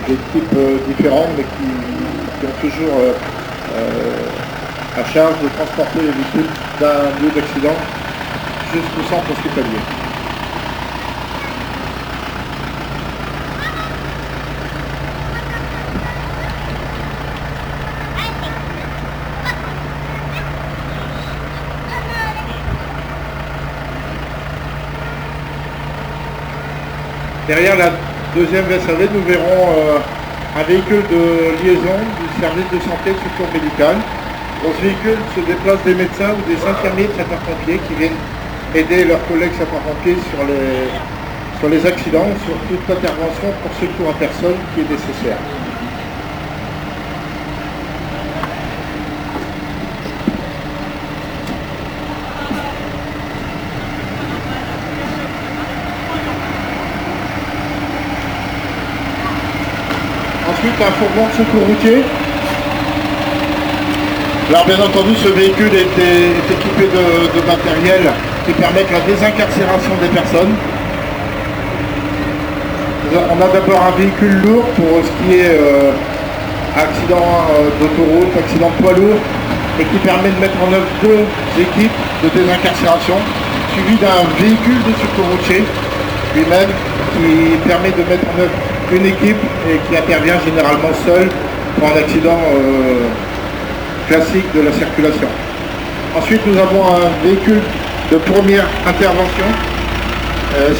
des types différents, mais qui ont toujours à charge de transporter les victimes d'un lieu d'accident jusqu'au centre hospitalier. Derrière la deuxième VSAV, nous verrons un véhicule de liaison du service de santé de secours médical. Dans ce véhicule se déplacent des médecins ou des infirmiers de sapeurs-pompiers qui viennent aider leurs collègues sapeurs-pompiers sur les accidents, sur toute intervention pour secours à personne qui est nécessaire. Ensuite, un fourgon de secours routier. Alors bien entendu, ce véhicule est équipé de matériel qui permettent la désincarcération des personnes. On a d'abord un véhicule lourd pour ce qui est accident d'autoroute, accident de poids lourd, et qui permet de mettre en œuvre deux équipes de désincarcération, suivi d'un véhicule de secours routier lui-même qui permet de mettre en œuvre une équipe et qui intervient généralement seul pour un accident classique de la circulation. Ensuite, nous avons un véhicule de première intervention.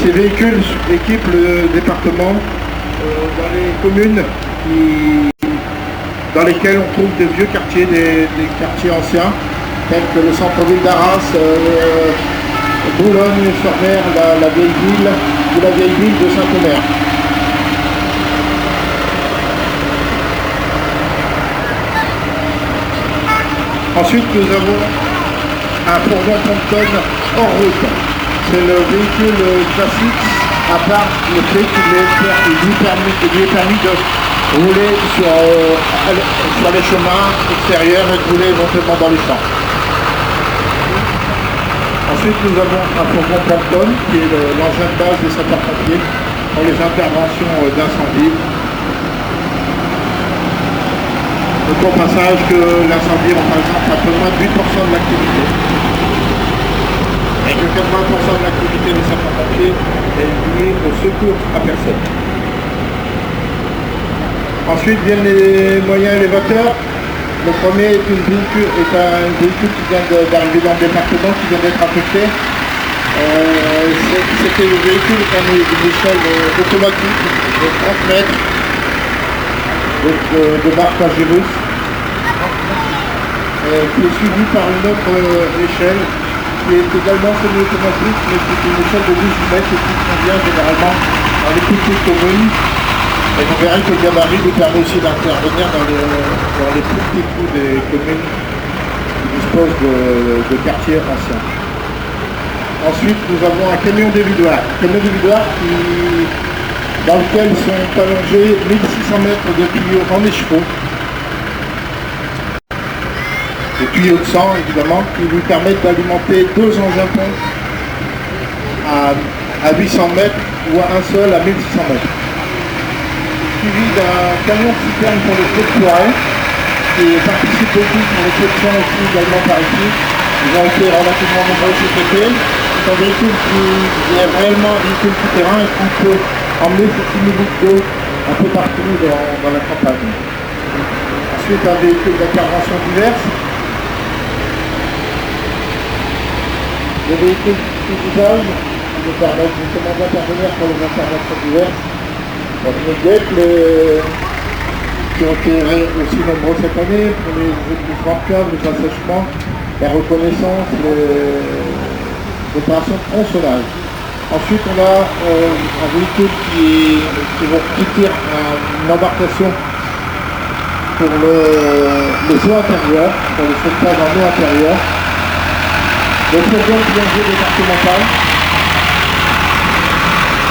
Ces véhicules équipent le département dans les communes dans lesquelles on trouve des vieux quartiers, des quartiers anciens, tels que le centre-ville d'Arras, Boulogne-sur-Mer, la vieille ville ou la vieille ville de Saint-Omer. Ensuite, nous avons un fourgon pompe-tonne hors route. C'est le véhicule classique, à part le fait qu'il lui est permis de rouler sur les chemins extérieurs et de rouler éventuellement dans les champs. Ensuite, nous avons un fourgon pompe-tonne qui est l'engin de base des sapeurs-pompiers pour les interventions d'incendie. Donc au passage que l'incendie représente un peu moins de 8% de l'activité. Et que 80% de l'activité des sapeurs-pompiers est liée au secours à personne. Ensuite viennent les moyens élévateurs. Le premier est un véhicule qui vient d'arriver dans le département, qui vient d'être affecté. C'était le véhicule qui a une échelle automatique de 30 mètres. De marque Pagérus, qui est suivi par une autre échelle qui est également semi-automatique, mais qui est une échelle de 18 mètres et qui convient généralement dans les plus petites communes. Et vous verrez que le gabarit nous permet aussi d'intervenir dans les plus petits trous des communes qui disposent de quartiers anciens. Ensuite, nous avons un camion dévidoir. Dans lequel sont allongés 1600 mètres de tuyaux en écheveau. Des tuyaux de sang, évidemment, qui lui permettent d'alimenter deux engins pompe à 800 mètres ou à un seul à 1600 mètres. Suivi d'un camion citerne pour les feux de poiret, qui participe beaucoup pour les feux de sang aussi également par ici. Ils ont été relativement nombreux cet été. C'est un véhicule qui est réellement un véhicule tout-terrain et qui peut emmener ces 6 000 litres d'eau un peu partout dans la campagne. Ensuite, un véhicule d'intervention diverses. Des véhicules d'usage qui nous permettent justement d'intervenir pour les interventions diverses. Donc les GEP qui ont été aussi nombreux cette année pour les équipements de câbles, les assèchements, la reconnaissance, les opérations de tronçonnage. Ensuite, on a un véhicule qui tire une embarcation pour les eaux intérieures, pour le sauvetage en eau intérieure. Le fourgon de plongée départemental.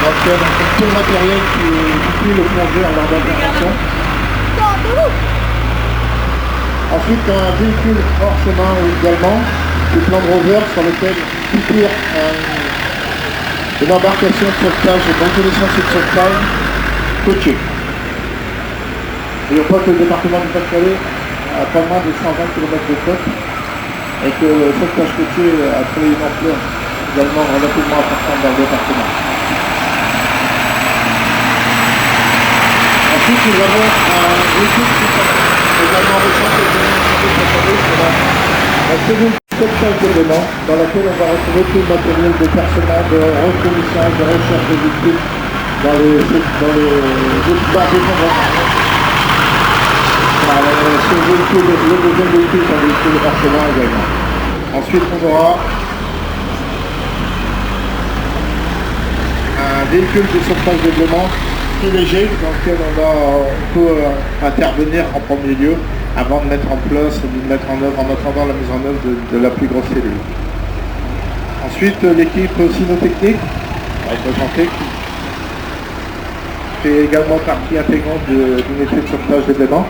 Donc, il y a tout le matériel qui utilise le plongeur lors d'intervention. Ensuite, un véhicule hors chemin également, le Land Rover sur lequel il tire une embarcation de sauvetage et de reconnaissance et de sauvetage côtier. N'oublions pas que le département du Pas-de-Calais a pas moins de 120 km de côte et que le sauvetage côtier a pris une ampleur également relativement importante dans le département. Ensuite, nous avons un véhicule qui est également récent sur la cellule de sauvetage d'éléments dans laquelle on va retrouver tout le matériel de personnel, de reconnaissance, de recherche de victimes dans les barres d'effondrement. Ce véhicule, le deuxième véhicule, c'est un véhicule de harcèlement également. Ensuite, on aura un véhicule de sauvetage d'éléments plus léger dans lequel on peut intervenir en premier lieu avant de mettre en place, de mettre en œuvre, en attendant la mise en œuvre de la plus grosse cellule. Ensuite, l'équipe cynotechnique, représentée, qui fait également partie intégrante de l'unité de sauvetage d'éléments.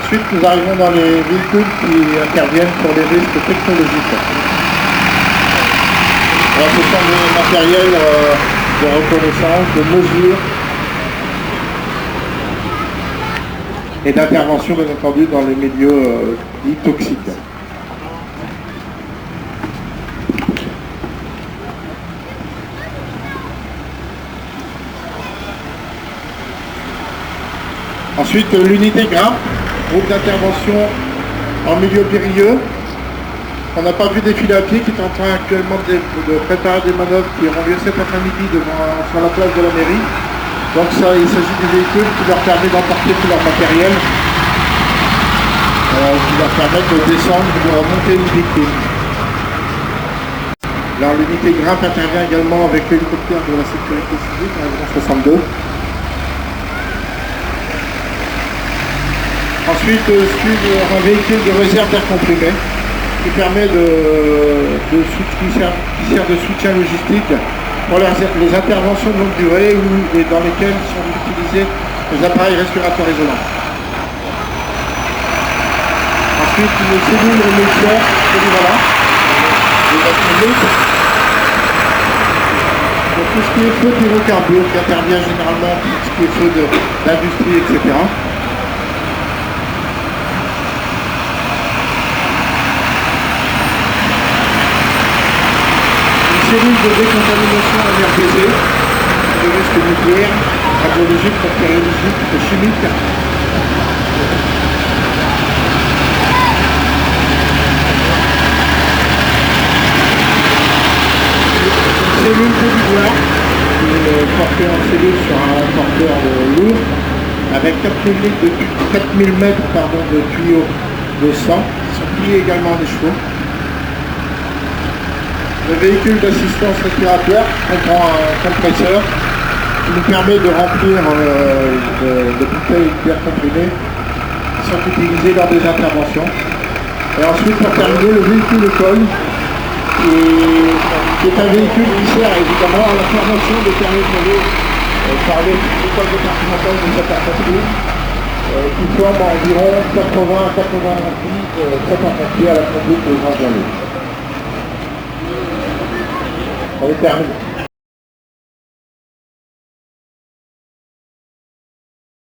Ensuite, nous arrivons dans les véhicules qui interviennent pour les risques technologiques. Alors, ce sont des matériels de reconnaissance, de mesure et d'intervention, bien entendu, dans les milieux dits toxiques. Ensuite, l'unité GRAP, groupe d'intervention en milieu périlleux. On n'a pas vu défiler à pied, qui est en train actuellement de préparer des manœuvres qui auront lieu cet après-midi sur la place de la mairie. Donc ça, il s'agit du véhicule qui leur permet d'emporter tout leur matériel, qui leur permet de descendre, de remonter une victime. Alors l'unité GRAP intervient également avec l'hélicoptère de la sécurité civile, en 62. Ensuite, suit un véhicule de réserve d'air comprimé qui permet qui sert de soutien logistique pour les interventions de longue durée et dans lesquelles sont utilisés les appareils respiratoires isolants. Ensuite, une cellule émetteur, voilà, pour tout ce qui est feu d'hydrocarbures qui intervient généralement, tout ce qui est feu d'industrie, etc. Cellule de décontamination NRBC, de risques nucléaires, radiologiques, bactériologiques et chimiques. Une cellule débudoir, qui est portée en cellule sur un porteur lourd, avec 4000 mètres de tuyaux de sang, qui sont pliés également des chevaux. Le véhicule d'assistance respiratoire comprend un compresseur qui nous permet de remplir de bouteilles d'air comprimé qui sont utilisées lors des interventions. Et ensuite, pour terminer, le véhicule école qui est un véhicule qui sert évidemment à la formation des permis de voler par l'école départementale de sapeurs-pompiers qui forme environ 80 à 88 sapeurs-pompiers à la conduite des grands jalons. On est terminé.